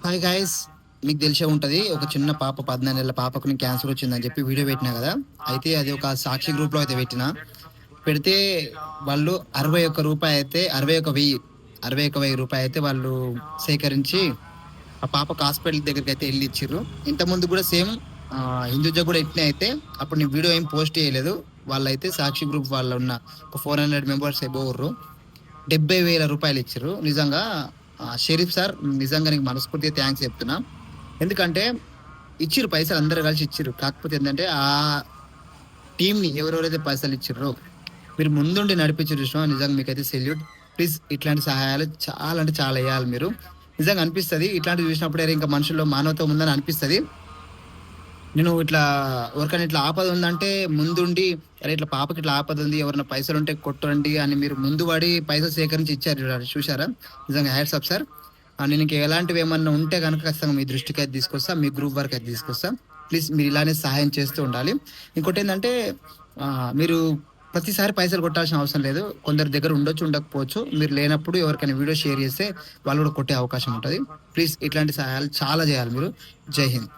Hi guys, మీకు తెలిసే ఉంటది. ఒక చిన్న పాప 14 నెలల పాపకు నేను క్యాన్సర్ వచ్చిందని చెప్పి వీడియో పెట్టినా కదా. అయితే అది ఒక సాక్షి గ్రూప్లో అయితే పెట్టిన. పెడితే వాళ్ళు రూ. 61 అయితే 61,000 61,000 అయితే వాళ్ళు సేకరించి ఆ పాపకు హాస్పిటల్ దగ్గరికి అయితే వెళ్ళి ఇచ్చిర్రు. ఇంతకుముందు కూడా సేమ్ హిందూజా కూడా ఇట్నే. అయితే అప్పుడు నేను వీడియో ఏం పోస్ట్ చేయలేదు. వాళ్ళైతే సాక్షి గ్రూప్ వాళ్ళు ఉన్న ఒక 400 మెంబర్స్ ఎబోర్రు 70,000 ఇచ్చారు. నిజంగా షరీఫ్ సార్, నిజంగా నీకు మనస్ఫూర్తిగా థ్యాంక్స్ చెప్తున్నా. ఎందుకంటే ఇచ్చిర్రు, పైసలు అందరూ కలిసి ఇచ్చిర్రు. కాకపోతే ఏంటంటే ఆ టీంని ఎవరెవరైతే పైసలు ఇచ్చిర్రో మీరు ముందుండి నడిపించారు చూసినా, నిజంగా మీకైతే సెల్యూట్. ప్లీజ్ ఇట్లాంటి సహాయాలు చాలా అంటే చాలా వేయాలి మీరు. నిజంగా అనిపిస్తుంది ఇట్లాంటివి చూసినప్పుడు, ఇంకా మనుషుల్లో మానవత్వం ఉందని అనిపిస్తుంది. నేను ఇట్లా ఎవరికైనా ఇట్లా ఆపద ఉందంటే ముందుండి, అరే ఇట్లా పాపకి ఇట్లా ఆపద ఉంది, ఎవరైనా పైసలు ఉంటే కొట్టండి అని మీరు ముందు పడి పైసలు సేకరించి ఇచ్చారు చూసారా. నిజంగా హ్యాట్స్ ఆఫ్ సార్. నేను ఇంకా ఎలాంటివి ఏమన్నా ఉంటే కనుక ఖచ్చితంగా మీ దృష్టికి అయితే తీసుకొస్తా, మీ గ్రూప్ వర్క్ అయితే తీసుకొస్తా. ప్లీజ్ మీరు ఇలానే సహాయం చేస్తూ ఉండాలి. ఇంకోటి ఏంటంటే మీరు ప్రతిసారి పైసలు కొట్టాల్సిన అవసరం లేదు. కొందరి దగ్గర ఉండొచ్చు, ఉండకపోవచ్చు. మీరు లేనప్పుడు ఎవరికైనా వీడియో షేర్ చేస్తే వాళ్ళు కూడా కొట్టే అవకాశం ఉంటుంది. ప్లీజ్ ఇట్లాంటి సహాయాలు చాలా చేయాలి మీరు. జై హింద్.